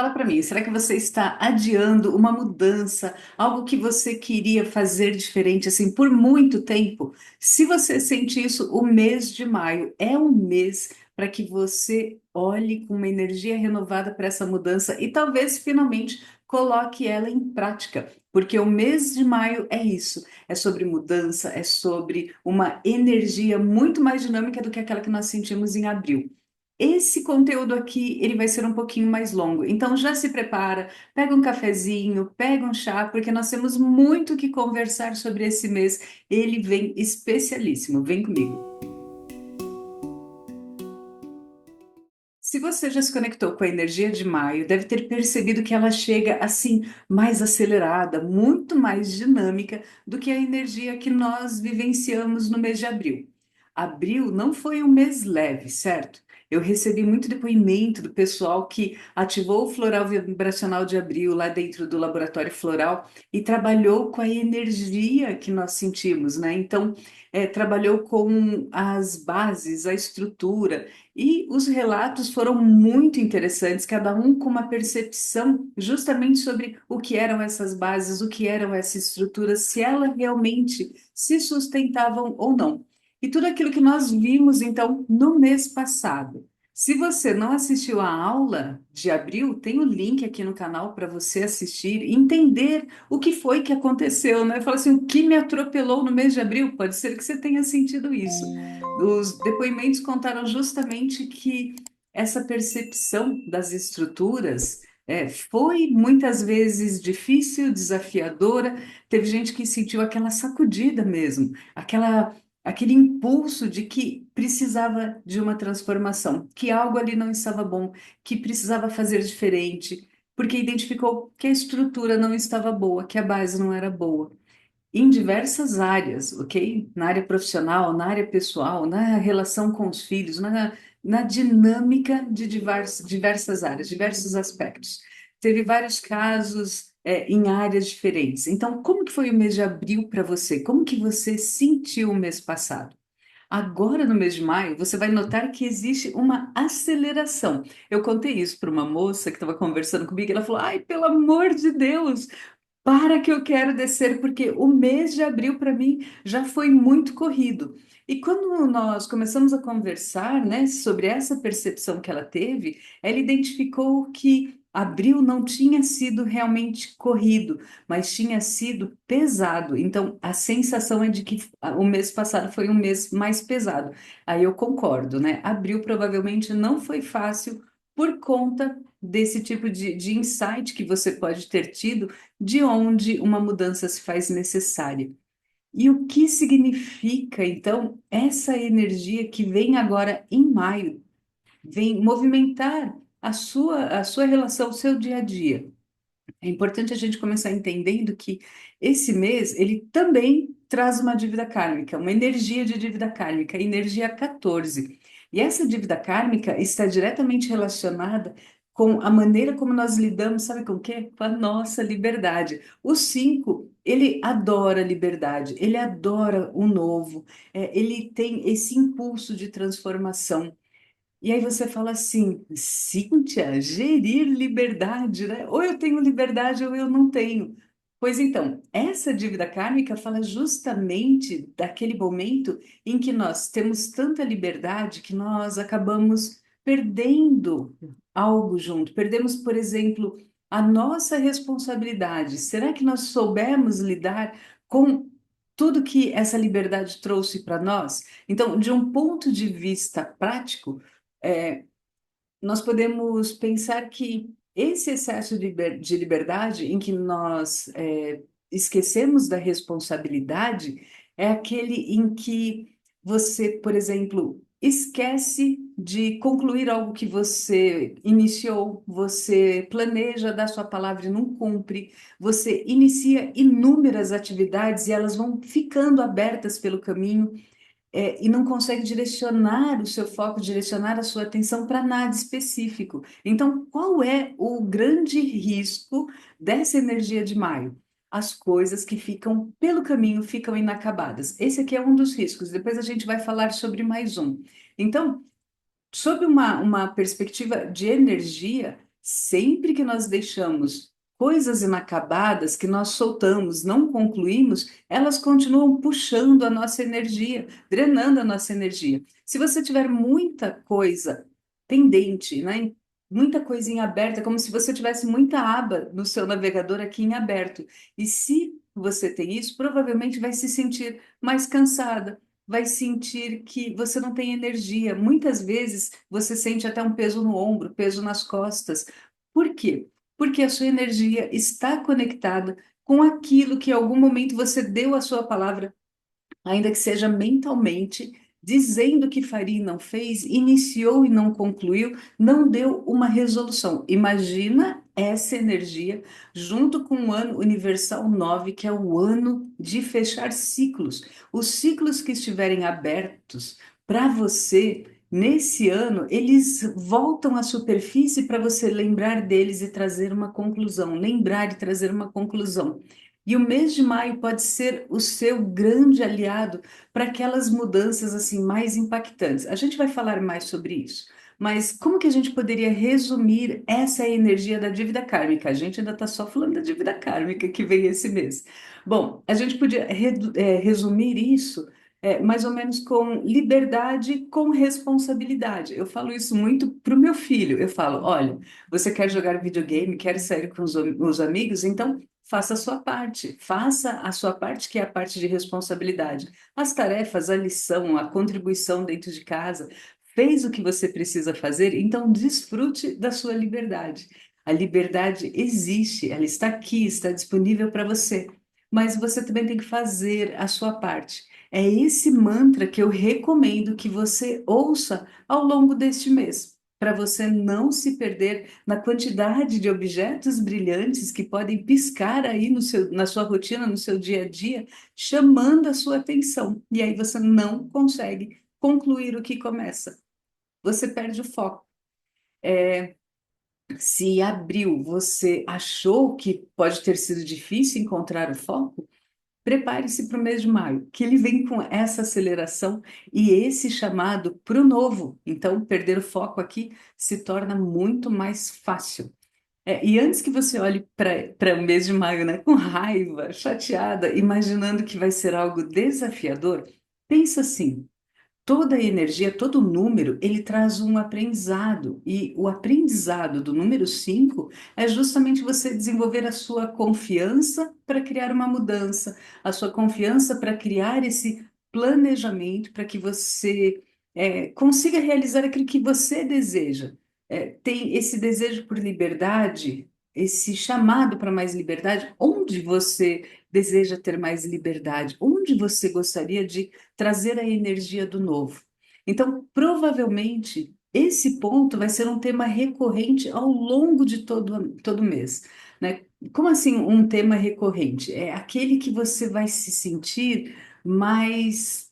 Fala para mim, será que você está adiando uma mudança, algo que você queria fazer diferente assim por muito tempo? Se você sente isso, o mês de maio é um mês para que você olhe com uma energia renovada para essa mudança e talvez finalmente coloque ela em prática, porque o mês de maio é isso, é sobre mudança, é sobre uma energia muito mais dinâmica do que aquela que nós sentimos em abril. Esse conteúdo aqui, ele vai ser um pouquinho mais longo. Então já se prepara, pega um cafezinho, pega um chá, porque nós temos muito que conversar sobre esse mês. Ele vem especialíssimo. Vem comigo. Se você já se conectou com a energia de maio, deve ter percebido que ela chega assim mais acelerada, muito mais dinâmica do que a energia que nós vivenciamos no mês de abril. Abril não foi um mês leve, certo? Eu recebi muito depoimento do pessoal que ativou o floral vibracional de abril lá dentro do laboratório floral e trabalhou com a energia que nós sentimos, né? Então, trabalhou com as bases, a estrutura. E os relatos foram muito interessantes, cada um com uma percepção justamente sobre o que eram essas bases, o que eram essas estruturas, se elas realmente se sustentavam ou não. E tudo aquilo que nós vimos, então, no mês passado. Se você não assistiu a aula de abril, tem o link aqui no canal para você assistir e entender o que foi que aconteceu, né? Fala assim, o que me atropelou no mês de abril? Pode ser que você tenha sentido isso. Os depoimentos contaram justamente que essa percepção das estruturas foi muitas vezes difícil, desafiadora. Teve gente que sentiu aquela sacudida mesmo, aquele impulso de que precisava de uma transformação, que algo ali não estava bom, que precisava fazer diferente, porque identificou que a estrutura não estava boa, que a base não era boa em diversas áreas, ok? Na área profissional, na área pessoal, na relação com os filhos, na dinâmica de diversas áreas, diversos aspectos. Teve vários casos, em áreas diferentes. Então, como que foi o mês de abril para você? Como que você sentiu o mês passado? Agora, no mês de maio, você vai notar que existe uma aceleração. Eu contei isso para uma moça que estava conversando comigo, e ela falou: Ai, pelo amor de Deus, para que eu quero descer, porque o mês de abril para mim já foi muito corrido. E quando nós começamos a conversar, né, sobre essa percepção que ela teve, ela identificou que abril não tinha sido realmente corrido, mas tinha sido pesado. Então, a sensação é de que o mês passado foi um mês mais pesado. Aí eu concordo, né? Abril provavelmente não foi fácil por conta desse tipo de insight que você pode ter tido de onde uma mudança se faz necessária. E o que significa, então, essa energia que vem agora em maio, vem movimentar a sua relação, o seu dia a dia? É importante a gente começar entendendo que esse mês, ele também traz uma dívida kármica, uma energia de dívida kármica, a energia 14. E essa dívida kármica está diretamente relacionada com a maneira como nós lidamos, sabe com o quê? Com a nossa liberdade. O 5, ele adora liberdade, ele adora o novo, ele tem esse impulso de transformação. E aí você fala assim, Cíntia, gerir liberdade, né? Ou eu tenho liberdade ou eu não tenho. Pois então, essa dívida kármica fala justamente daquele momento em que nós temos tanta liberdade que nós acabamos perdendo algo junto. Perdemos, por exemplo, a nossa responsabilidade. Será que nós soubemos lidar com tudo que essa liberdade trouxe para nós? Então, de um ponto de vista prático, é, nós podemos pensar que esse excesso de liberdade em que nós esquecemos da responsabilidade é aquele em que você, por exemplo, esquece de concluir algo que você iniciou, você planeja dar sua palavra e não cumpre, você inicia inúmeras atividades e elas vão ficando abertas pelo caminho e não consegue direcionar o seu foco, direcionar a sua atenção para nada específico. Então, qual é o grande risco dessa energia de maio? As coisas que ficam pelo caminho ficam inacabadas. Esse aqui é um dos riscos. Depois a gente vai falar sobre mais um. Então, sob uma perspectiva de energia, Sempre que nós deixamos coisas inacabadas que nós soltamos, não concluímos, elas continuam puxando a nossa energia, drenando a nossa energia. Se você tiver muita coisa pendente, né? Muita coisa em aberto, é como se você tivesse muita aba no seu navegador aqui em aberto. E se você tem isso, provavelmente vai se sentir mais cansada, vai sentir que você não tem energia. Muitas vezes você sente até um peso no ombro, peso nas costas. Por quê? Porque a sua energia está conectada com aquilo que em algum momento você deu a sua palavra, ainda que seja mentalmente, dizendo que faria e não fez, iniciou e não concluiu, não deu uma resolução. Imagina essa energia junto com o ano universal 9, que é o ano de fechar ciclos. Os ciclos que estiverem abertos para você nesse ano, eles voltam à superfície para você lembrar deles e trazer uma conclusão, lembrar e trazer uma conclusão. E o mês de maio pode ser o seu grande aliado para aquelas mudanças assim mais impactantes. A gente vai falar mais sobre isso. Mas como que a gente poderia resumir essa energia da dívida kármica? A gente ainda está só falando da dívida kármica que vem esse mês. Bom, a gente podia resumir isso mais ou menos com liberdade com responsabilidade. Eu falo isso muito para o meu filho. Eu falo, olha, você quer jogar videogame, quer sair com os amigos, então faça a sua parte, que é a parte de responsabilidade. As tarefas, a lição, a contribuição dentro de casa, fez o que você precisa fazer, então desfrute da sua liberdade. A liberdade existe, ela está aqui, está disponível para você, mas você também tem que fazer a sua parte. É esse mantra que eu recomendo que você ouça ao longo deste mês, para você não se perder na quantidade de objetos brilhantes que podem piscar aí no seu, na sua rotina, no seu dia a dia, chamando a sua atenção. E aí você não consegue concluir o que começa. Você perde o foco. Se abril você achou que pode ter sido difícil encontrar o foco, prepare-se para o mês de maio, que ele vem com essa aceleração e esse chamado para o novo. Então, perder o foco aqui se torna muito mais fácil. E antes que você olhe para o mês de maio, né, com raiva, chateada, imaginando que vai ser algo desafiador, pensa assim: toda energia, todo número, ele traz um aprendizado. E o aprendizado do número 5 é justamente você desenvolver a sua confiança para criar uma mudança, a sua confiança para criar esse planejamento para que você consiga realizar aquilo que você deseja. Tem esse desejo por liberdade, esse chamado para mais liberdade, onde você deseja ter mais liberdade, onde você gostaria de trazer a energia do novo. Então, provavelmente, esse ponto vai ser um tema recorrente ao longo de todo mês, né? Como assim um tema recorrente? É aquele que você vai se sentir mais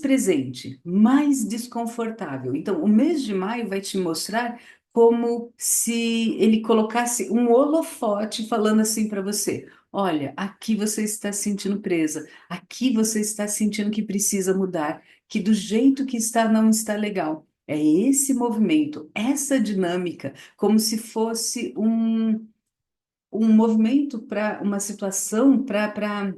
presente, mais desconfortável. Então, o mês de maio vai te mostrar como se ele colocasse um holofote falando assim para você: olha, aqui você está se sentindo presa. Aqui você está sentindo que precisa mudar, que do jeito que está não está legal. É esse movimento, essa dinâmica, como se fosse um movimento para uma situação, para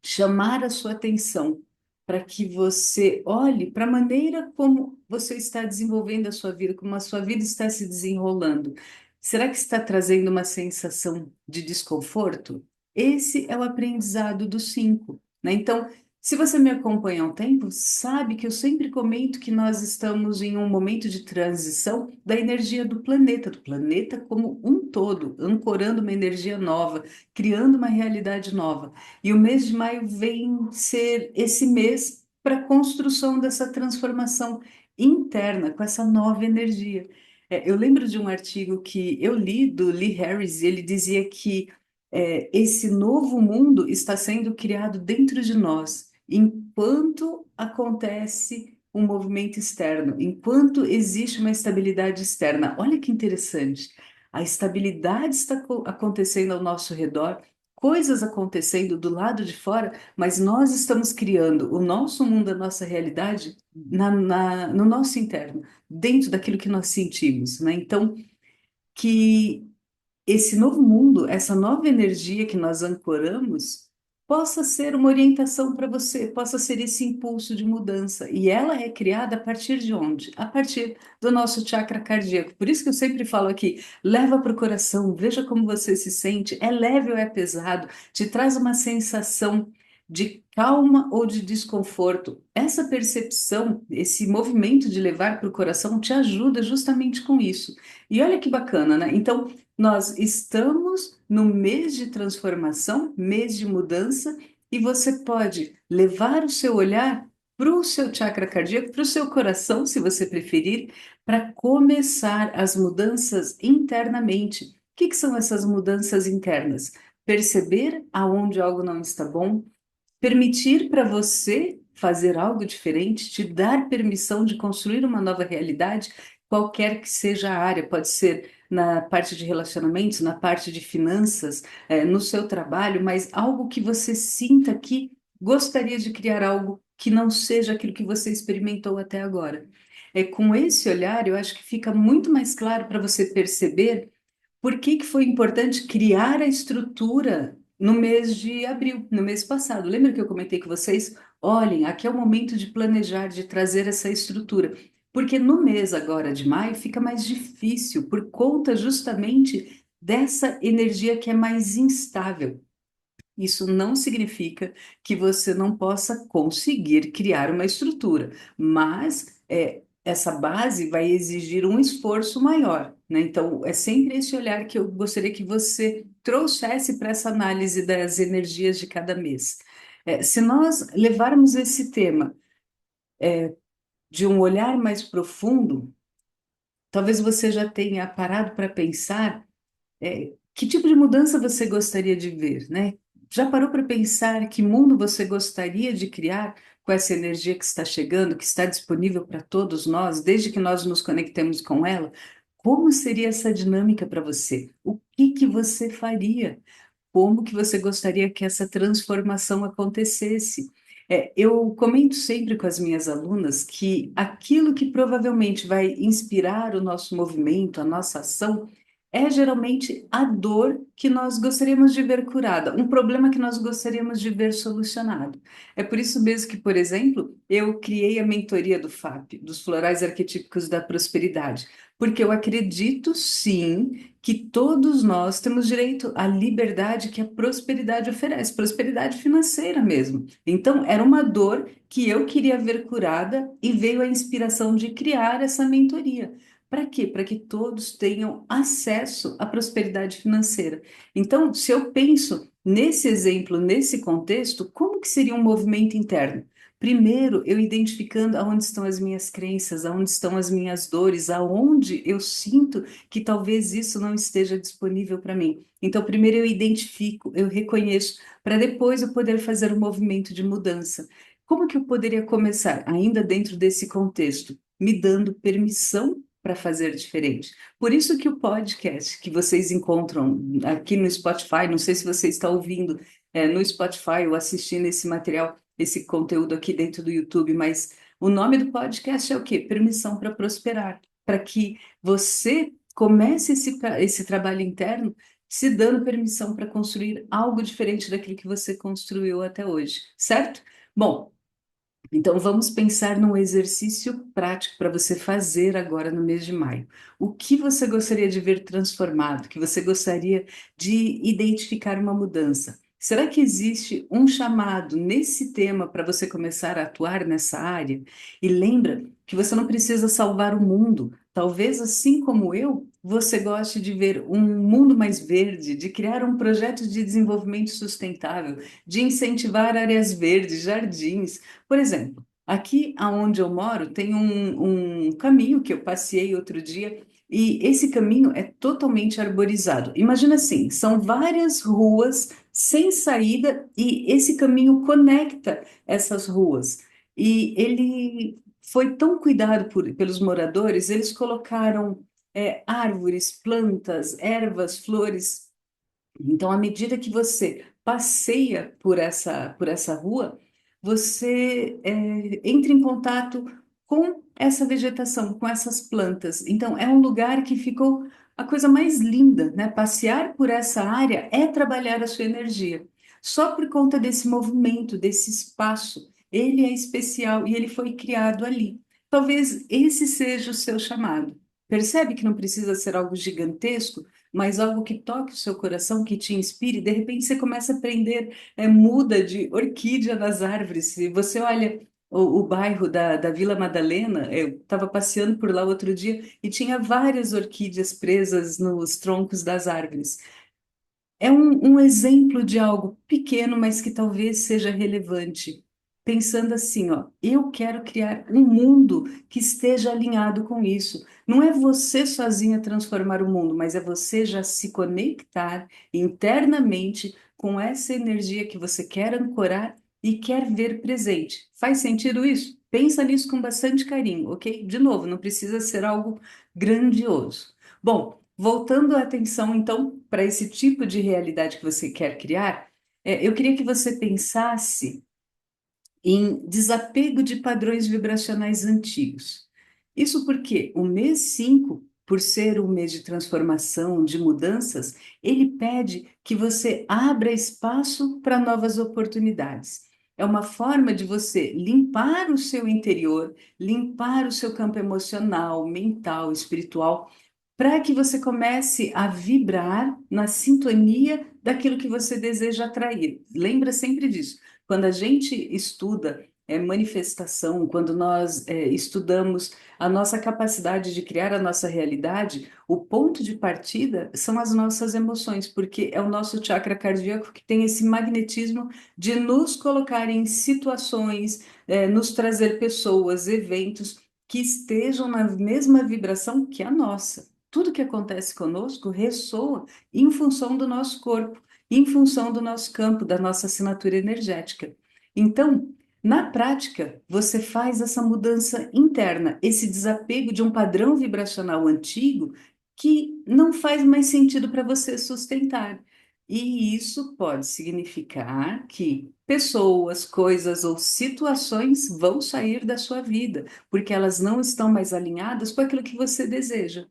chamar a sua atenção, para que você olhe para a maneira como você está desenvolvendo a sua vida, como a sua vida está se desenrolando. Será que está trazendo uma sensação de desconforto? Esse é o aprendizado dos 5, né? Então, se você me acompanha há um tempo, sabe que eu sempre comento que nós estamos em um momento de transição da energia do planeta como um todo, ancorando uma energia nova, criando uma realidade nova. E o mês de maio vem ser esse mês para a construção dessa transformação interna, com essa nova energia. Eu lembro de um artigo que eu li do Lee Harris, e ele dizia que esse novo mundo está sendo criado dentro de nós, enquanto acontece um movimento externo, enquanto existe uma estabilidade externa. Olha que interessante. A estabilidade está acontecendo ao nosso redor, coisas acontecendo do lado de fora, mas nós estamos criando o nosso mundo, a nossa realidade no nosso interno, dentro daquilo que nós sentimos, né? Então, que esse novo mundo, essa nova energia que nós ancoramos, possa ser uma orientação para você, possa ser esse impulso de mudança. E ela é criada a partir de onde? A partir do nosso chakra cardíaco. Por isso que eu sempre falo aqui, leva para o coração, veja como você se sente, é leve ou é pesado, te traz uma sensação de calma ou de desconforto. Essa percepção, esse movimento de levar para o coração te ajuda justamente com isso. E olha que bacana, né? Então, nós estamos no mês de transformação, mês de mudança, e você pode levar o seu olhar para o seu chakra cardíaco, para o seu coração, se você preferir, para começar as mudanças internamente. O que que são essas mudanças internas? Perceber aonde algo não está bom, permitir para você fazer algo diferente, te dar permissão de construir uma nova realidade, qualquer que seja a área, pode ser na parte de relacionamentos, na parte de finanças, no seu trabalho, mas algo que você sinta que gostaria de criar algo que não seja aquilo que você experimentou até agora. É com esse olhar, eu acho que fica muito mais claro para você perceber por que que foi importante criar a estrutura no mês de abril, no mês passado? Lembra que eu comentei com vocês? Olhem, aqui é o momento de planejar, de trazer essa estrutura. Porque no mês agora de maio fica mais difícil, por conta justamente dessa energia que é mais instável. Isso não significa que você não possa conseguir criar uma estrutura, mas essa base vai exigir um esforço maior, né? Então, é sempre esse olhar que eu gostaria que você trouxesse para essa análise das energias de cada mês. Se nós levarmos esse tema de um olhar mais profundo, talvez você já tenha parado para pensar que tipo de mudança você gostaria de ver, né? Já parou para pensar que mundo você gostaria de criar com essa energia que está chegando, que está disponível para todos nós, desde que nós nos conectemos com ela? Como seria essa dinâmica para você? O que que você faria? Como que você gostaria que essa transformação acontecesse? Eu comento sempre com as minhas alunas que aquilo que provavelmente vai inspirar o nosso movimento, a nossa ação, é geralmente a dor que nós gostaríamos de ver curada, um problema que nós gostaríamos de ver solucionado. É por isso mesmo que, por exemplo, eu criei a mentoria do FAP, dos Florais Arquetípicos da Prosperidade, porque eu acredito sim que todos nós temos direito à liberdade que a prosperidade oferece, prosperidade financeira mesmo. Então, era uma dor que eu queria ver curada e veio a inspiração de criar essa mentoria. Para quê? Para que todos tenham acesso à prosperidade financeira. Então, se eu penso nesse exemplo, nesse contexto, como que seria um movimento interno? Primeiro, eu identificando aonde estão as minhas crenças, aonde estão as minhas dores, aonde eu sinto que talvez isso não esteja disponível para mim. Então, primeiro eu identifico, eu reconheço, para depois eu poder fazer um movimento de mudança. Como que eu poderia começar, ainda dentro desse contexto? Me dando permissão para fazer diferente. Por isso que o podcast que vocês encontram aqui no Spotify, não sei se você está ouvindo no Spotify ou assistindo esse material, esse conteúdo aqui dentro do YouTube, mas o nome do podcast é o quê? Permissão para prosperar, para que você comece esse trabalho interno se dando permissão para construir algo diferente daquilo que você construiu até hoje, certo? Bom, então, vamos pensar num exercício prático para você fazer agora no mês de maio. O que você gostaria de ver transformado? Que você gostaria de identificar uma mudança? Será que existe um chamado nesse tema para você começar a atuar nessa área? E lembra que você não precisa salvar o mundo. Talvez, assim como eu, você goste de ver um mundo mais verde, de criar um projeto de desenvolvimento sustentável, de incentivar áreas verdes, jardins. Por exemplo, aqui aonde eu moro tem um caminho que eu passei outro dia e esse caminho é totalmente arborizado. Imagina assim, são várias ruas sem saída e esse caminho conecta essas ruas. E ele foi tão cuidado pelos moradores, eles colocaram árvores, plantas, ervas, flores. Então, à medida que você passeia por essa rua, você entra em contato com essa vegetação, com essas plantas. Então, é um lugar que ficou a coisa mais linda, né? Passear por essa área é trabalhar a sua energia. Só por conta desse movimento, desse espaço. Ele é especial e ele foi criado ali. Talvez esse seja o seu chamado. Percebe que não precisa ser algo gigantesco, mas algo que toque o seu coração, que te inspire. De repente você começa a aprender, muda de orquídea nas árvores. Se você olha o bairro da Vila Madalena, eu estava passeando por lá outro dia e tinha várias orquídeas presas nos troncos das árvores. É um exemplo de algo pequeno, mas que talvez seja relevante. Pensando assim, ó, eu quero criar um mundo que esteja alinhado com isso. Não é você sozinha transformar o mundo, mas é você já se conectar internamente com essa energia que você quer ancorar e quer ver presente. Faz sentido isso? Pensa nisso com bastante carinho, ok? De novo, não precisa ser algo grandioso. Bom, voltando a atenção, então, para esse tipo de realidade que você quer criar, eu queria que você pensasse em desapego de padrões vibracionais antigos. Isso porque o mês 5, por ser um mês de transformação, de mudanças, ele pede que você abra espaço para novas oportunidades. É uma forma de você limpar o seu interior, limpar o seu campo emocional, mental, espiritual, para que você comece a vibrar na sintonia daquilo que você deseja atrair. Lembra sempre disso. Quando a gente estuda manifestação, quando nós estudamos a nossa capacidade de criar a nossa realidade, o ponto de partida são as nossas emoções, porque é o nosso chakra cardíaco que tem esse magnetismo de nos colocar em situações, nos trazer pessoas, eventos que estejam na mesma vibração que a nossa. Tudo que acontece conosco ressoa em função do nosso corpo, em função do nosso campo, da nossa assinatura energética. Então, na prática, você faz essa mudança interna, esse desapego de um padrão vibracional antigo que não faz mais sentido para você sustentar. E isso pode significar que pessoas, coisas ou situações vão sair da sua vida, porque elas não estão mais alinhadas com aquilo que você deseja.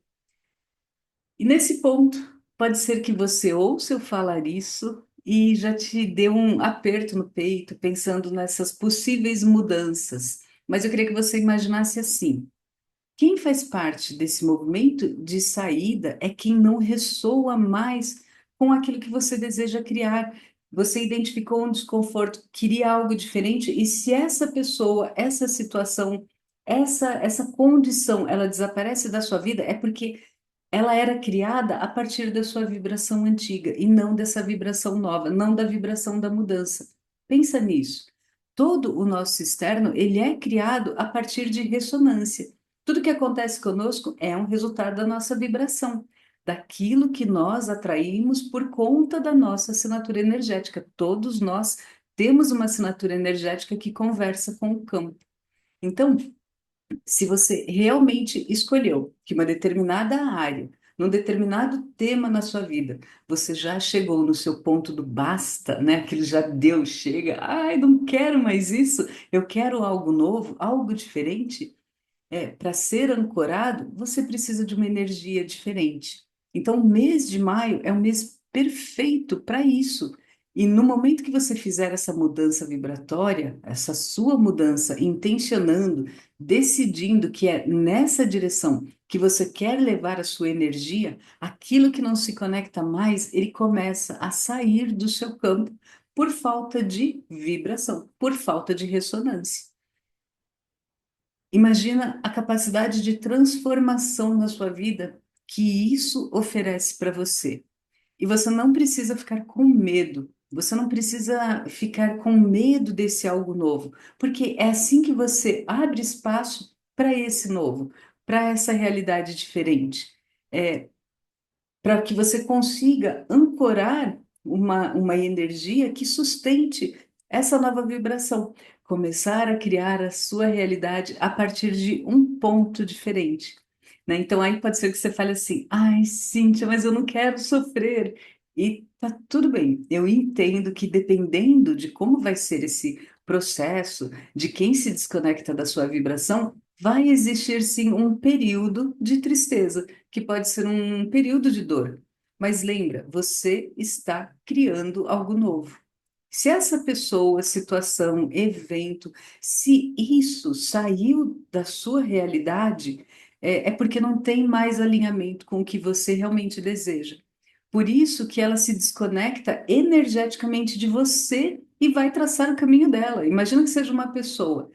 E nesse ponto, pode ser que você ouça eu falar isso e já te dê um aperto no peito, pensando nessas possíveis mudanças. Mas eu queria que você imaginasse assim: quem faz parte desse movimento de saída é quem não ressoa mais com aquilo que você deseja criar. Você identificou um desconforto, queria algo diferente, e se essa pessoa, essa situação, essa condição, ela desaparece da sua vida, é porque ela era criada a partir da sua vibração antiga e não dessa vibração nova, não da vibração da mudança. Pensa nisso. Todo o nosso externo, ele é criado a partir de ressonância. Tudo que acontece conosco é um resultado da nossa vibração, daquilo que nós atraímos por conta da nossa assinatura energética. Todos nós temos uma assinatura energética que conversa com o campo. Então, se você realmente escolheu que uma determinada área, num determinado tema na sua vida, você já chegou no seu ponto do basta, né? Aquilo já deu, chega, ai, não quero mais isso, eu quero algo novo, algo diferente. Para ser ancorado, você precisa de uma energia diferente. Então, o mês de maio é um mês perfeito para isso. E no momento que você fizer essa mudança vibratória, essa sua mudança, intencionando, decidindo que é nessa direção que você quer levar a sua energia, aquilo que não se conecta mais, ele começa a sair do seu campo por falta de vibração, por falta de ressonância. Imagina a capacidade de transformação na sua vida que isso oferece para você. E você não precisa ficar com medo. Você não precisa ficar com medo desse algo novo, porque é assim que você abre espaço para esse novo, para essa realidade diferente. É, para que você consiga ancorar uma energia que sustente essa nova vibração. Começar a criar a sua realidade a partir de um ponto diferente, né? Então, aí pode ser que você fale assim: ai, Cíntia, mas eu não quero sofrer. E tá tudo bem, eu entendo que dependendo de como vai ser esse processo, de quem se desconecta da sua vibração, vai existir sim um período de tristeza que pode ser um período de dor. Mas lembra, você está criando algo novo. Se essa pessoa, situação, evento, se isso saiu da sua realidade, é porque não tem mais alinhamento com o que você realmente deseja. Por isso que ela se desconecta energeticamente de você e vai traçar o caminho dela. Imagina que seja uma pessoa.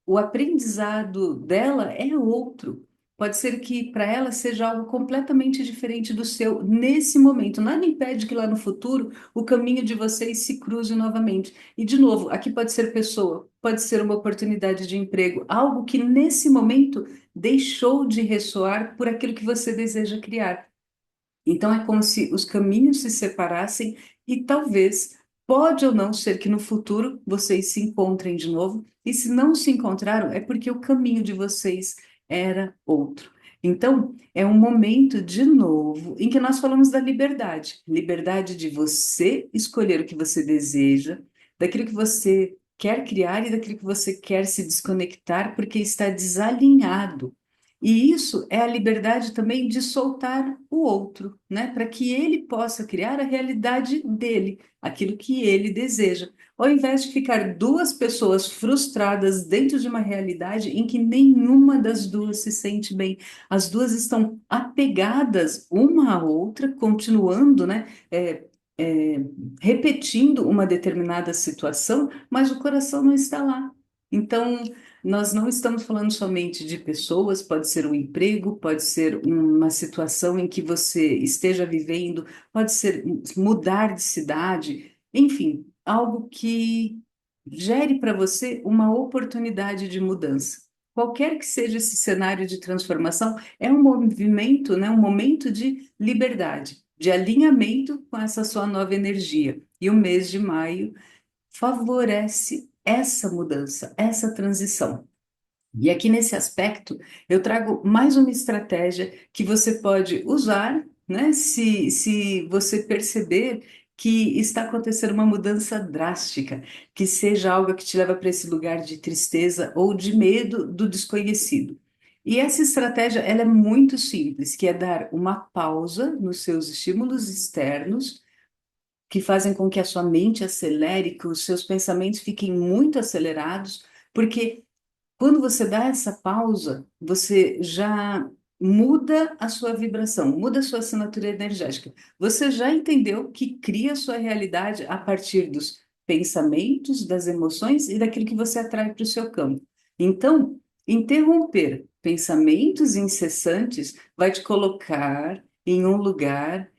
O aprendizado dela é outro. Pode ser que para ela seja algo completamente diferente do seu nesse momento. Nada impede que lá no futuro o caminho de vocês se cruze novamente. E, de novo, aqui pode ser pessoa, pode ser uma oportunidade de emprego, algo que nesse momento deixou de ressoar por aquilo que você deseja criar. Então é como se os caminhos se separassem e talvez, pode ou não ser que no futuro vocês se encontrem de novo, e se não se encontraram é porque o caminho de vocês era outro. Então, é um momento de novo em que nós falamos da liberdade, liberdade de você escolher o que você deseja, daquilo que você quer criar e daquilo que você quer se desconectar porque está desalinhado. E isso é a liberdade também de soltar o outro, né? Para que ele possa criar a realidade dele, aquilo que ele deseja. Ao invés de ficar duas pessoas frustradas dentro de uma realidade em que nenhuma das duas se sente bem. As duas estão apegadas uma à outra, continuando, né? É, repetindo uma determinada situação, mas o coração não está lá. Então, nós não estamos falando somente de pessoas, pode ser um emprego, pode ser uma situação em que você esteja vivendo, pode ser mudar de cidade, enfim, algo que gere para você uma oportunidade de mudança. Qualquer que seja esse cenário de transformação, é um movimento, né, um momento de liberdade, de alinhamento com essa sua nova energia. E o mês de maio favorece essa mudança, essa transição. E aqui nesse aspecto, eu trago mais uma estratégia que você pode usar, né, se você perceber que está acontecendo uma mudança drástica, que seja algo que te leva para esse lugar de tristeza ou de medo do desconhecido. E essa estratégia, ela é muito simples, que é dar uma pausa nos seus estímulos externos, que fazem com que a sua mente acelere, que os seus pensamentos fiquem muito acelerados, porque quando você dá essa pausa, você já muda a sua vibração, muda a sua assinatura energética. Você já entendeu que cria a sua realidade a partir dos pensamentos, das emoções e daquilo que você atrai para o seu campo. Então, interromper pensamentos incessantes vai te colocar em um lugar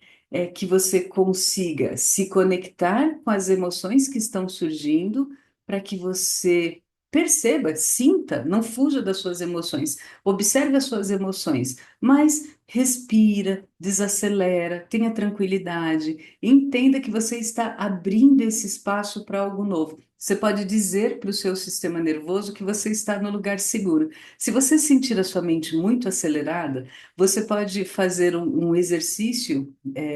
que você consiga se conectar com as emoções que estão surgindo para que você perceba, sinta, não fuja das suas emoções, observe as suas emoções, mas respira, desacelera, tenha tranquilidade, entenda que você está abrindo esse espaço para algo novo. Você pode dizer para o seu sistema nervoso que você está no lugar seguro. Se você sentir a sua mente muito acelerada, você pode fazer um exercício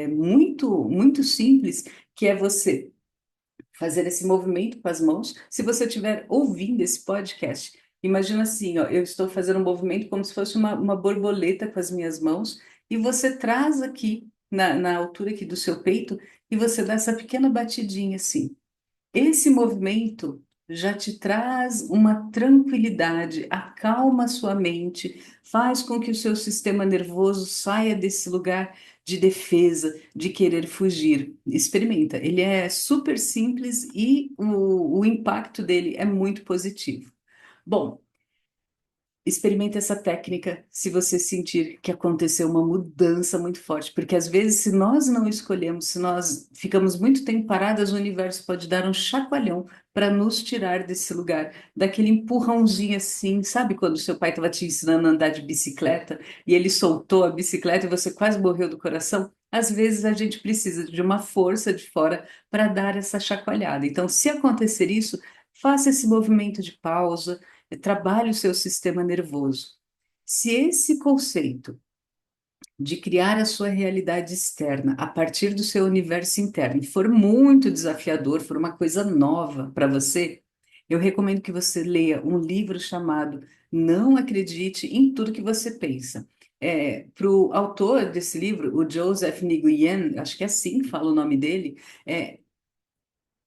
muito simples, que é você fazer esse movimento com as mãos. Se você estiver ouvindo esse podcast, imagina assim, ó, eu estou fazendo um movimento como se fosse uma borboleta com as minhas mãos, e você traz aqui na altura aqui do seu peito e você dá essa pequena batidinha assim. Esse movimento já te traz uma tranquilidade, acalma a sua mente, faz com que o seu sistema nervoso saia desse lugar de defesa, de querer fugir. Experimenta, ele é super simples e o impacto dele é muito positivo. Bom, experimente essa técnica se você sentir que aconteceu uma mudança muito forte, porque às vezes, se nós não escolhemos, se nós ficamos muito tempo paradas, o universo pode dar um chacoalhão para nos tirar desse lugar, daquele empurrãozinho assim, sabe quando seu pai estava te ensinando a andar de bicicleta e ele soltou a bicicleta e você quase morreu do coração? Às vezes a gente precisa de uma força de fora para dar essa chacoalhada. Então, se acontecer isso, faça esse movimento de pausa, trabalhe o seu sistema nervoso. Se esse conceito de criar a sua realidade externa a partir do seu universo interno for muito desafiador, for uma coisa nova para você, eu recomendo que você leia um livro chamado Não Acredite em Tudo que Você Pensa. Para o autor desse livro, o Joseph Nguyen, acho que é assim que fala o nome dele, é,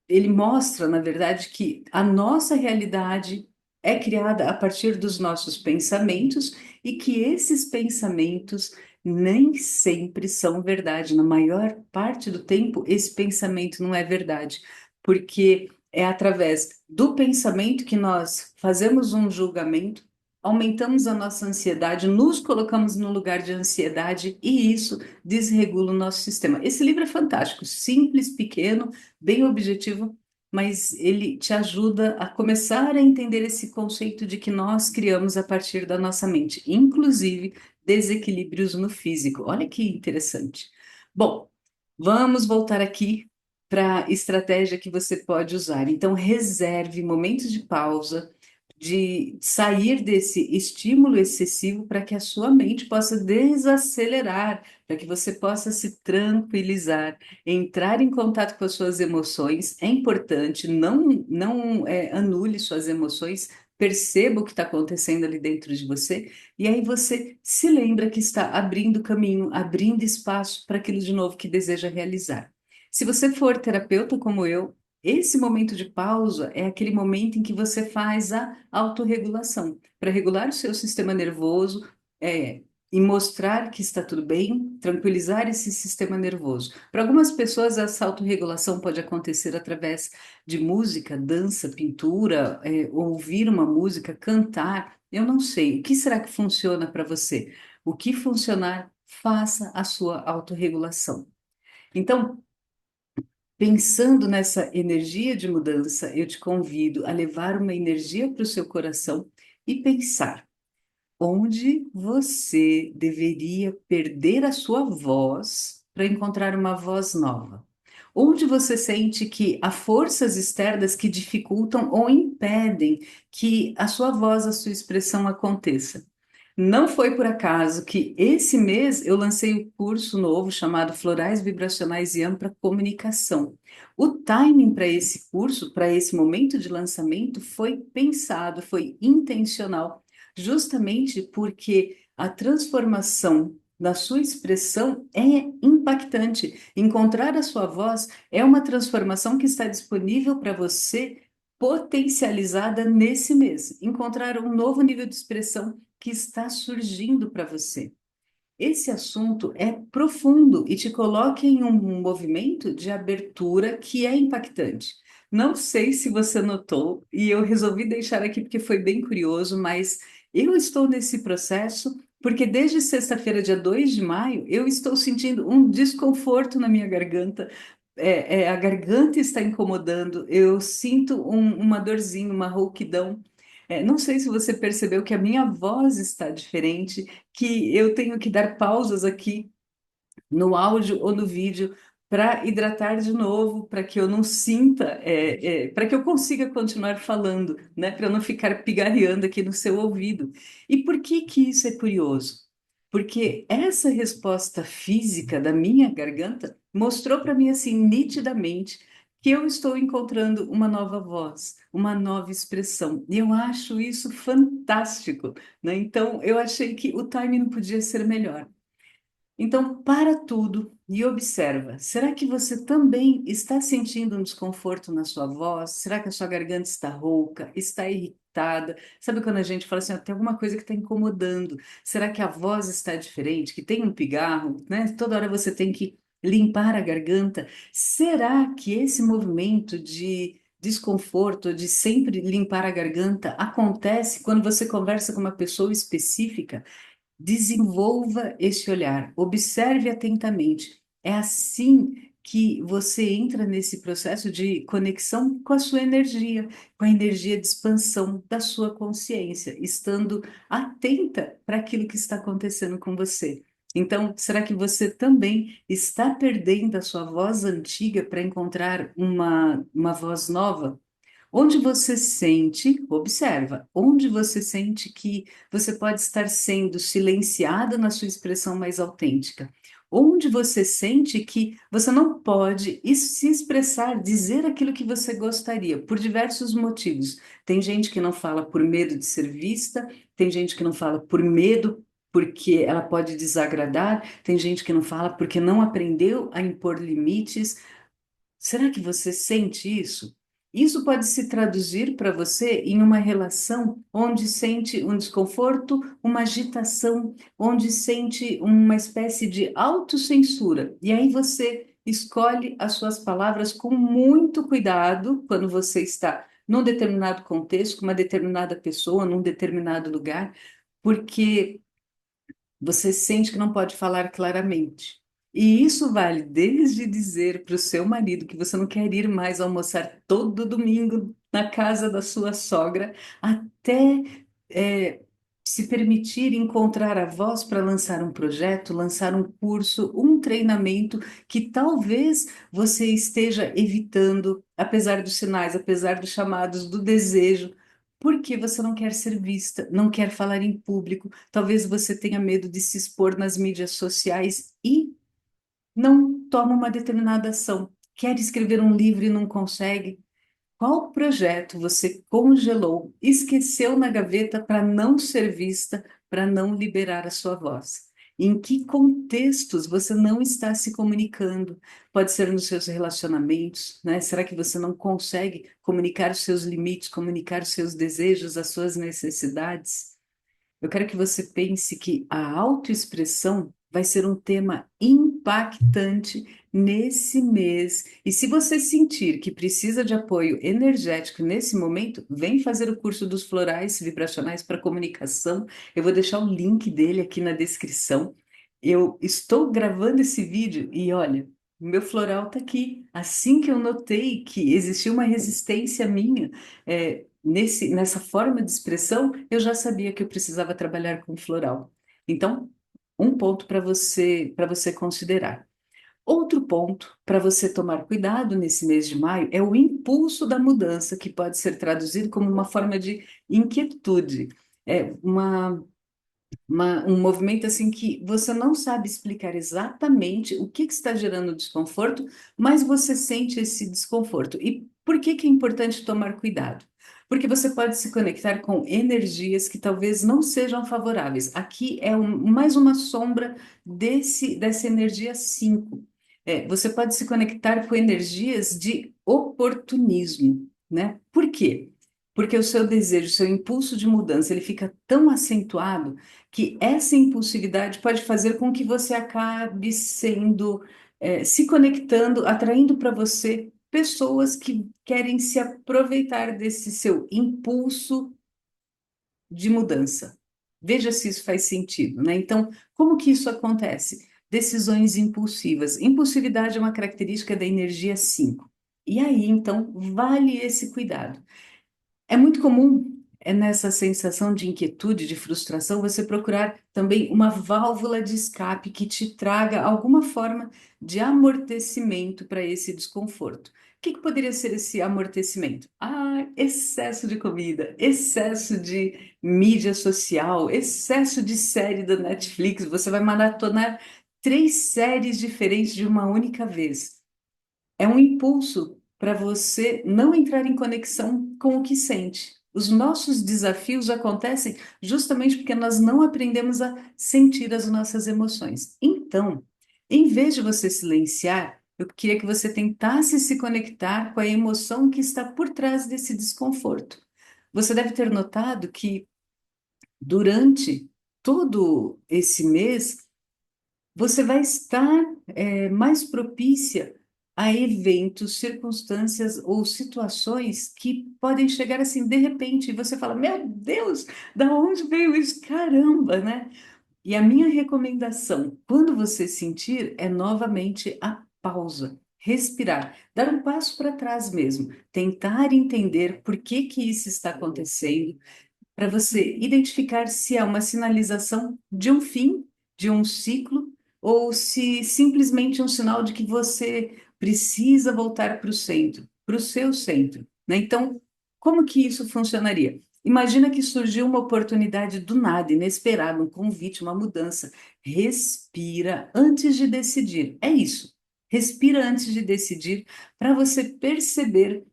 ele mostra, na verdade, que a nossa realidade é criada a partir dos nossos pensamentos e que esses pensamentos nem sempre são verdade. Na maior parte do tempo, esse pensamento não é verdade, porque é através do pensamento que nós fazemos um julgamento, aumentamos a nossa ansiedade, nos colocamos no lugar de ansiedade e isso desregula o nosso sistema. Esse livro é fantástico, simples, pequeno, bem objetivo, mas ele te ajuda a começar a entender esse conceito de que nós criamos a partir da nossa mente, inclusive desequilíbrios no físico. Olha que interessante. Bom, vamos voltar aqui para a estratégia que você pode usar. Então, reserve momentos de pausa, de sair desse estímulo excessivo para que a sua mente possa desacelerar, para que você possa se tranquilizar. Entrar em contato com as suas emoções é importante, não anule suas emoções, perceba o que está acontecendo ali dentro de você, e aí você se lembra que está abrindo caminho, abrindo espaço para aquilo de novo que deseja realizar. Se você for terapeuta como eu, esse momento de pausa é aquele momento em que você faz a autorregulação, para regular o seu sistema nervoso, é, e mostrar que está tudo bem, tranquilizar esse sistema nervoso. Para algumas pessoas, essa autorregulação pode acontecer através de música, dança, pintura, ouvir uma música, cantar. Eu não sei. O que será que funciona para você? O que funcionar, faça a sua autorregulação. Então, pensando nessa energia de mudança, eu te convido a levar uma energia para o seu coração e pensar. Onde você deveria perder a sua voz para encontrar uma voz nova? Onde você sente que há forças externas que dificultam ou impedem que a sua voz, a sua expressão aconteça? Não foi por acaso que esse mês eu lancei um curso novo chamado Florais Vibracionais Ian para Comunicação. O timing para esse curso, para esse momento de lançamento, foi pensado, foi intencional, justamente porque a transformação da sua expressão é impactante. Encontrar a sua voz é uma transformação que está disponível para você, potencializada nesse mês. Encontrar um novo nível de expressão que está surgindo para você. Esse assunto é profundo e te coloca em um movimento de abertura que é impactante. Não sei se você notou, e eu resolvi deixar aqui porque foi bem curioso, mas eu estou nesse processo porque desde sexta-feira, dia 2 de maio, eu estou sentindo um desconforto na minha garganta. A garganta está incomodando, eu sinto uma dorzinha, uma rouquidão. Não sei se você percebeu que a minha voz está diferente, que eu tenho que dar pausas aqui no áudio ou no vídeo para hidratar de novo, para que eu não sinta, para que eu consiga continuar falando, né? Para eu não ficar pigarreando aqui no seu ouvido. E por que que isso é curioso? Porque essa resposta física da minha garganta mostrou para mim assim nitidamente que eu estou encontrando uma nova voz, uma nova expressão. E eu acho isso fantástico, né? Então, eu achei que o timing não podia ser melhor. Então, para tudo e observa. Será que você também está sentindo um desconforto na sua voz? Será que a sua garganta está rouca, está irritada? Sabe quando a gente fala assim, "Ah, tem alguma coisa que está incomodando? Será que a voz está diferente? Que tem um pigarro, né? Toda hora você tem que limpar a garganta. Será que esse movimento de desconforto, de sempre limpar a garganta, acontece quando você conversa com uma pessoa específica? Desenvolva esse olhar, observe atentamente. É assim que você entra nesse processo de conexão com a sua energia, com a energia de expansão da sua consciência, estando atenta para aquilo que está acontecendo com você. Então, será que você também está perdendo a sua voz antiga para encontrar uma voz nova? Onde você sente, observa, onde você sente que você pode estar sendo silenciada na sua expressão mais autêntica. Onde você sente que você não pode se expressar, dizer aquilo que você gostaria, por diversos motivos. Tem gente que não fala por medo de ser vista, tem gente que não fala por medo, porque ela pode desagradar, tem gente que não fala porque não aprendeu a impor limites. Será que você sente isso? Isso pode se traduzir para você em uma relação onde sente um desconforto, uma agitação, onde sente uma espécie de autocensura. E aí você escolhe as suas palavras com muito cuidado quando você está num determinado contexto, com uma determinada pessoa, num determinado lugar, porque você sente que não pode falar claramente. E isso vale desde dizer para o seu marido que você não quer ir mais almoçar todo domingo na casa da sua sogra, até é, se permitir encontrar a voz para lançar um projeto, lançar um curso, um treinamento que talvez você esteja evitando, apesar dos sinais, apesar dos chamados, do desejo. Porque você não quer ser vista, não quer falar em público. Talvez você tenha medo de se expor nas mídias sociais e não toma uma determinada ação. Quer escrever um livro e não consegue. Qual projeto você congelou, esqueceu na gaveta para não ser vista, para não liberar a sua voz? Em que contextos você não está se comunicando? Pode ser nos seus relacionamentos, né? Será que você não consegue comunicar os seus limites, comunicar os seus desejos, as suas necessidades? Eu quero que você pense que a autoexpressão vai ser um tema impactante nesse mês. E se você sentir que precisa de apoio energético nesse momento, vem fazer o curso dos florais vibracionais para comunicação. Eu vou deixar o link dele aqui na descrição. Eu estou gravando esse vídeo e olha, o meu floral está aqui. Assim que eu notei que existia uma resistência minha, nessa forma de expressão, eu já sabia que eu precisava trabalhar com floral. Então, um ponto para você considerar. Outro ponto para você tomar cuidado nesse mês de maio é o impulso da mudança, que pode ser traduzido como uma forma de inquietude. É um movimento assim que você não sabe explicar exatamente o que está gerando desconforto, mas você sente esse desconforto. E por que que é importante tomar cuidado? Porque você pode se conectar com energias que talvez não sejam favoráveis. Aqui é mais uma sombra dessa energia 5. Você pode se conectar com energias de oportunismo, né? Por quê? Porque o seu desejo, o seu impulso de mudança, ele fica tão acentuado que essa impulsividade pode fazer com que você acabe se conectando, atraindo para você pessoas que querem se aproveitar desse seu impulso de mudança. Veja se isso faz sentido, né? Então, como que isso acontece? Decisões impulsivas. Impulsividade é uma característica da energia 5. E aí, então, vale esse cuidado. É muito comum, nessa sensação de inquietude, de frustração, você procurar também uma válvula de escape que te traga alguma forma de amortecimento para esse desconforto. O que que poderia ser esse amortecimento? Ah, excesso de comida, excesso de mídia social, excesso de série da Netflix. Você vai maratonar 3 séries diferentes de uma única vez. É um impulso para você não entrar em conexão com o que sente. Os nossos desafios acontecem justamente porque nós não aprendemos a sentir as nossas emoções. Então, em vez de você silenciar, eu queria que você tentasse se conectar com a emoção que está por trás desse desconforto. Você deve ter notado que durante todo esse mês, você vai estar mais propícia a eventos, circunstâncias ou situações que podem chegar assim de repente e você fala: Meu Deus, da onde veio isso? Caramba, né? E a minha recomendação, quando você sentir, é novamente a pausa. Respirar, dar um passo para trás mesmo, tentar entender por que que isso está acontecendo, para você identificar se é uma sinalização de um fim, de um ciclo, ou se simplesmente é um sinal de que você precisa voltar para o centro, para o seu centro, né? Então, como que isso funcionaria? Imagina que surgiu uma oportunidade do nada, inesperada, um convite, uma mudança. Respira antes de decidir. É isso. Respira antes de decidir para você perceber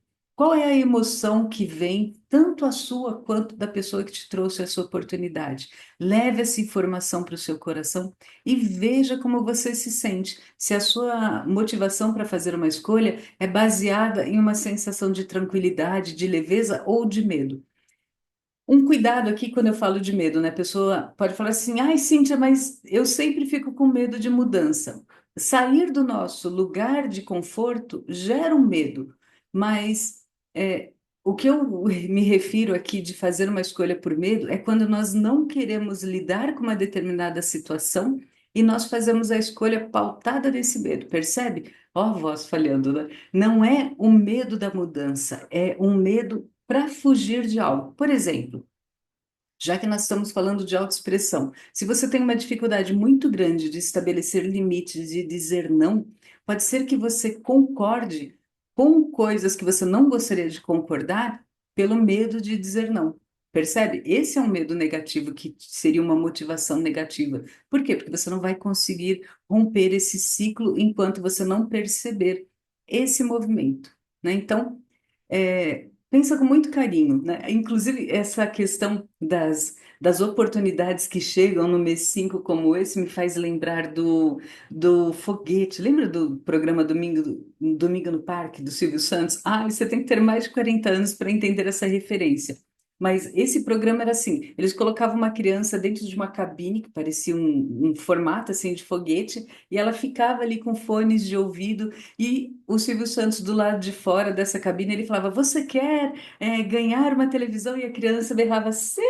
Qual é a emoção que vem, tanto a sua quanto da pessoa que te trouxe essa oportunidade? Leve essa informação para o seu coração e veja como você se sente. Se a sua motivação para fazer uma escolha é baseada em uma sensação de tranquilidade, de leveza ou de medo. Um cuidado aqui quando eu falo de medo, né? A pessoa pode falar assim: ai, Cíntia, mas eu sempre fico com medo de mudança. Sair do nosso lugar de conforto gera um medo, mas é, o que eu me refiro aqui de fazer uma escolha por medo é quando nós não queremos lidar com uma determinada situação e nós fazemos a escolha pautada nesse medo, percebe? Ó, a voz falhando, né? Não é o medo da mudança, é um medo para fugir de algo. Por exemplo, já que nós estamos falando de autoexpressão, se você tem uma dificuldade muito grande de estabelecer limites e dizer não, pode ser que você concorde com coisas que você não gostaria de concordar pelo medo de dizer não. Percebe? Esse é um medo negativo que seria uma motivação negativa. Por quê? Porque você não vai conseguir romper esse ciclo enquanto você não perceber esse movimento, né? Então, pensa com muito carinho, né? Inclusive, essa questão das oportunidades que chegam no mês 5 como esse me faz lembrar do foguete. Lembra do programa Domingo no Parque, do Silvio Santos? Ah, você tem que ter mais de 40 anos para entender essa referência. Mas esse programa era assim, eles colocavam uma criança dentro de uma cabine que parecia um formato assim de foguete e ela ficava ali com fones de ouvido e o Silvio Santos, do lado de fora dessa cabine, ele falava: Você quer ganhar uma televisão? E a criança berrava: Sim!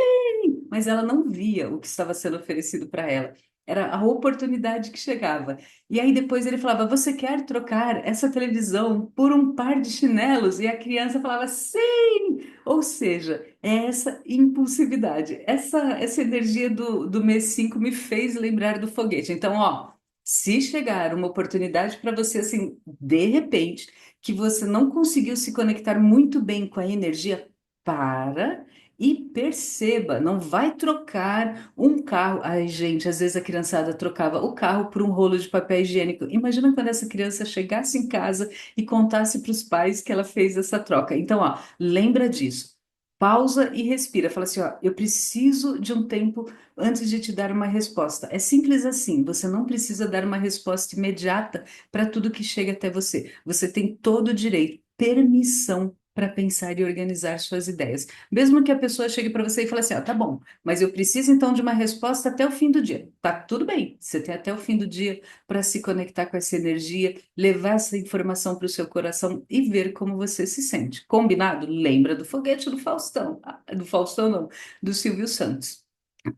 Mas ela não via o que estava sendo oferecido para ela. Era a oportunidade que chegava. E aí depois ele falava: Você quer trocar essa televisão por um par de chinelos? E a criança falava: Sim! Ou seja, é essa impulsividade, essa energia do mês 5 me fez lembrar do foguete. Então, ó. Se chegar uma oportunidade para você, assim, de repente, que você não conseguiu se conectar muito bem com a energia, para e perceba, não vai trocar um carro. Ai, gente, às vezes a criançada trocava o carro por um rolo de papel higiênico. Imagina quando essa criança chegasse em casa e contasse para os pais que ela fez essa troca. Então, ó, lembra disso. Pausa e respira. Fala assim, ó, eu preciso de um tempo antes de te dar uma resposta. É simples assim, você não precisa dar uma resposta imediata para tudo que chega até você. Você tem todo o direito, permissão para pensar e organizar suas ideias. Mesmo que a pessoa chegue para você e fale assim, ó, tá bom, mas eu preciso então de uma resposta até o fim do dia. Tá tudo bem, você tem até o fim do dia para se conectar com essa energia, levar essa informação para o seu coração e ver como você se sente. Combinado? Lembra do foguete do Faustão. Ah, do Faustão não, do Silvio Santos.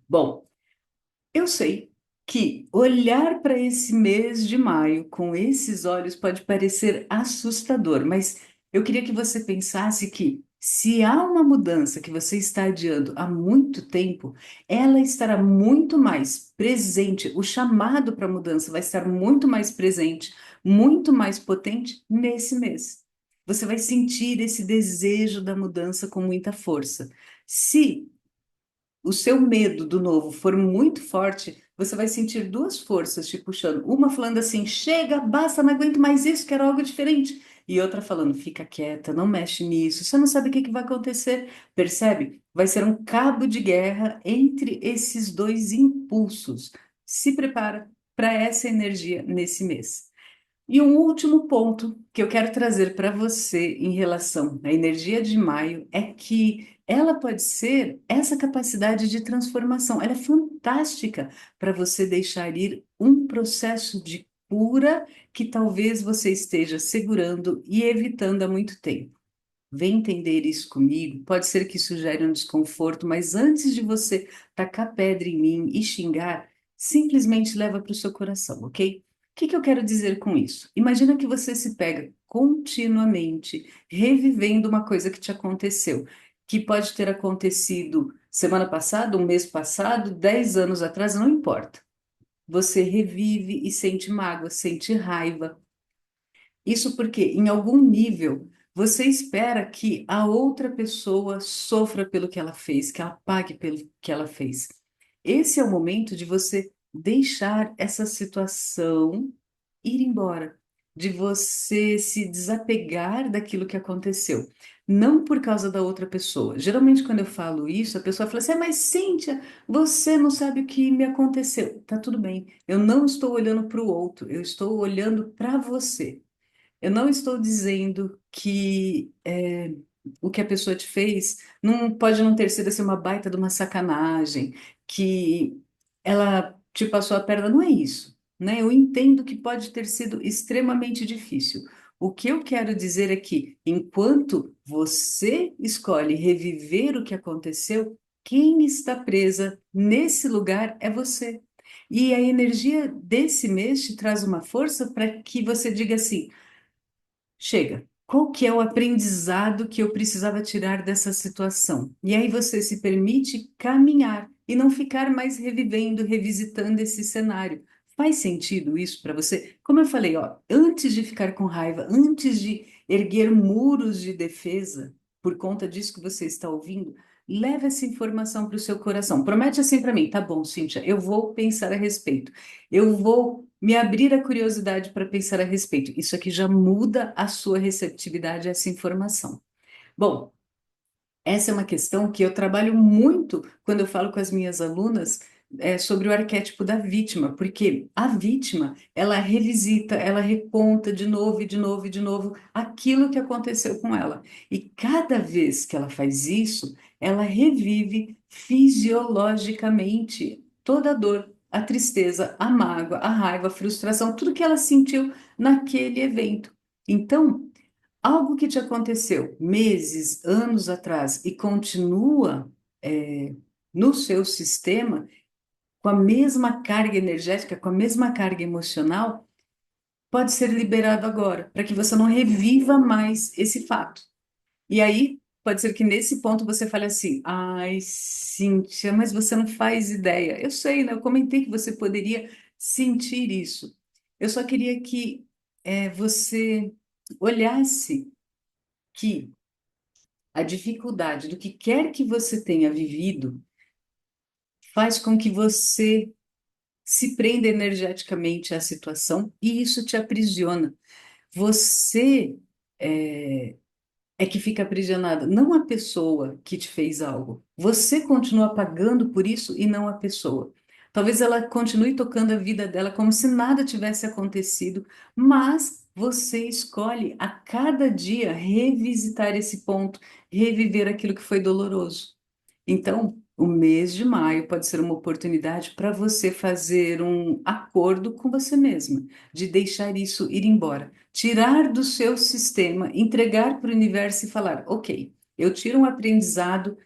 Bom, eu sei que olhar para esse mês de maio com esses olhos pode parecer assustador, mas eu queria que você pensasse que se há uma mudança que você está adiando há muito tempo, ela estará muito mais presente, o chamado para a mudança vai estar muito mais presente, muito mais potente nesse mês. Você vai sentir esse desejo da mudança com muita força. Se o seu medo do novo for muito forte, você vai sentir duas forças te puxando. Uma falando assim: chega, basta, não aguento mais isso, quero algo diferente. E outra falando: fica quieta, não mexe nisso, você não sabe o que que vai acontecer. Percebe? Vai ser um cabo de guerra entre esses dois impulsos. Se prepara para essa energia nesse mês. E um último ponto que eu quero trazer para você em relação à energia de maio é que ela pode ser essa capacidade de transformação. Ela é fantástica para você deixar ir um processo de cura que talvez você esteja segurando e evitando há muito tempo. Vem entender isso comigo. Pode ser que isso gere um desconforto, mas antes de você tacar pedra em mim e xingar, simplesmente leva para o seu coração, ok? O que que eu quero dizer com isso? Imagina que você se pega continuamente revivendo uma coisa que te aconteceu, que pode ter acontecido semana passada, um mês passado, 10 anos atrás, não importa. Você revive e sente mágoa, sente raiva. Isso porque, em algum nível, você espera que a outra pessoa sofra pelo que ela fez, que ela pague pelo que ela fez. Esse é o momento de você deixar essa situação ir embora. de você se desapegar daquilo que aconteceu, não por causa da outra pessoa. Geralmente, quando eu falo isso, a pessoa fala assim: "Ah, mas Cíntia, você não sabe o que me aconteceu." Tá tudo bem, eu não estou olhando para o outro, eu estou olhando para você. Eu não estou dizendo que o que a pessoa te fez não pode não ter sido assim, uma baita de uma sacanagem, que ela te passou a perna, não é isso, né? Eu entendo que pode ter sido extremamente difícil. O que eu quero dizer é que, enquanto você escolhe reviver o que aconteceu, quem está presa nesse lugar é você. E a energia desse mês te traz uma força para que você diga assim: chega. Qual que é o aprendizado que eu precisava tirar dessa situação? E aí você se permite caminhar e não ficar mais revivendo, revisitando esse cenário. Faz sentido isso para você? Como eu falei, ó, antes de ficar com raiva, antes de erguer muros de defesa por conta disso que você está ouvindo, leve essa informação para o seu coração. Promete assim para mim: tá bom, Cíntia, eu vou pensar a respeito. Eu vou me abrir a curiosidade para pensar a respeito. Isso aqui já muda a sua receptividade a essa informação. Bom, essa é uma questão que eu trabalho muito quando eu falo com as minhas alunas sobre o arquétipo da vítima, porque a vítima, ela revisita, ela reconta de novo e de novo e de novo aquilo que aconteceu com ela. E cada vez que ela faz isso, ela revive fisiologicamente toda a dor, a tristeza, a mágoa, a raiva, a frustração, tudo que ela sentiu naquele evento. Então, algo que te aconteceu meses, anos atrás e continua no seu sistema com a mesma carga energética, com a mesma carga emocional, pode ser liberado agora, para que você não reviva mais esse fato. E aí, pode ser que nesse ponto você fale assim: ai, Cíntia, mas você não faz ideia. Eu sei, né? Eu comentei que você poderia sentir isso. Eu só queria que você olhasse que a dificuldade do que quer que você tenha vivido faz com que você se prenda energeticamente à situação e isso te aprisiona. Você é, é que fica aprisionada, não a pessoa que te fez algo. Você continua pagando por isso e não a pessoa. Talvez ela continue tocando a vida dela como se nada tivesse acontecido, mas você escolhe a cada dia revisitar esse ponto, reviver aquilo que foi doloroso. Então, o mês de maio pode ser uma oportunidade para você fazer um acordo com você mesma, de deixar isso ir embora, tirar do seu sistema, entregar para o universo e falar: ok, eu tiro um aprendizado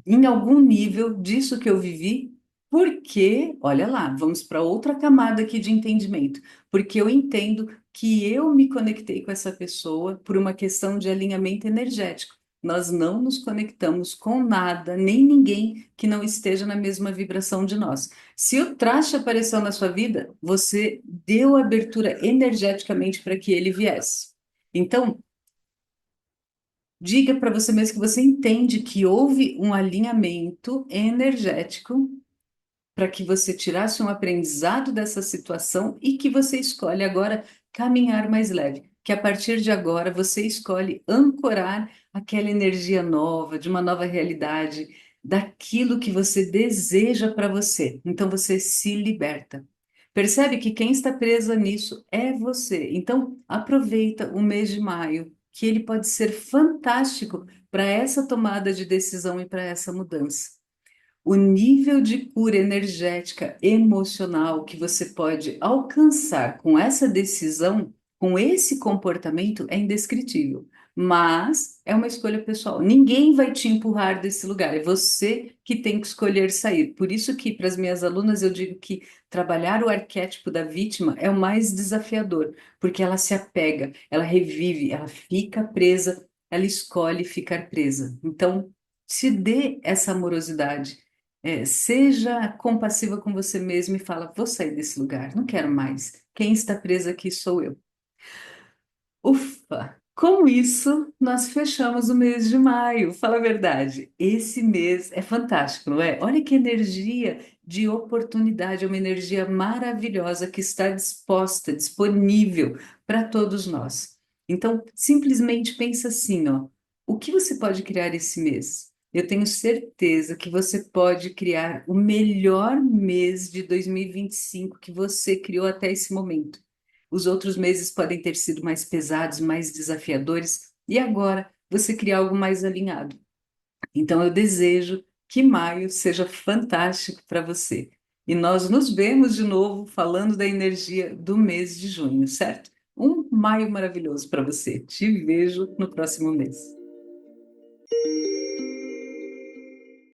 em algum nível disso que eu vivi, porque, olha lá, vamos para outra camada aqui de entendimento, porque eu entendo que eu me conectei com essa pessoa por uma questão de alinhamento energético. Nós não nos conectamos com nada, nem ninguém que não esteja na mesma vibração de nós. Se o traste apareceu na sua vida, você deu abertura energeticamente para que ele viesse. Então, diga para você mesmo que você entende que houve um alinhamento energético para que você tirasse um aprendizado dessa situação e que você escolhe agora caminhar mais leve. Que a partir de agora você escolhe ancorar aquela energia nova, de uma nova realidade, daquilo que você deseja para você. Então você se liberta. Percebe que quem está presa nisso é você. Então aproveita o mês de maio, que ele pode ser fantástico para essa tomada de decisão e para essa mudança. O nível de cura energética, emocional que você pode alcançar com essa decisão, com esse comportamento, é indescritível. Mas é uma escolha pessoal. Ninguém vai te empurrar desse lugar. É você que tem que escolher sair. Por isso que para as minhas alunas eu digo que trabalhar o arquétipo da vítima é o mais desafiador, porque ela se apega, ela revive, ela fica presa, ela escolhe ficar presa. Então, se dê essa amorosidade. Seja compassiva com você mesmo e fala: vou sair desse lugar, não quero mais. Quem está preso aqui sou eu. Ufa! Com isso, nós fechamos o mês de maio. Fala a verdade, esse mês é fantástico, não é? Olha que energia de oportunidade, é uma energia maravilhosa que está disposta, disponível para todos nós. Então, simplesmente pensa assim, ó, o que você pode criar esse mês? Eu tenho certeza que você pode criar o melhor mês de 2025 que você criou até esse momento. Os outros meses podem ter sido mais pesados, mais desafiadores, e agora você cria algo mais alinhado. Então eu desejo que maio seja fantástico para você. E nós nos vemos de novo falando da energia do mês de junho, certo? Um maio maravilhoso para você. Te vejo no próximo mês.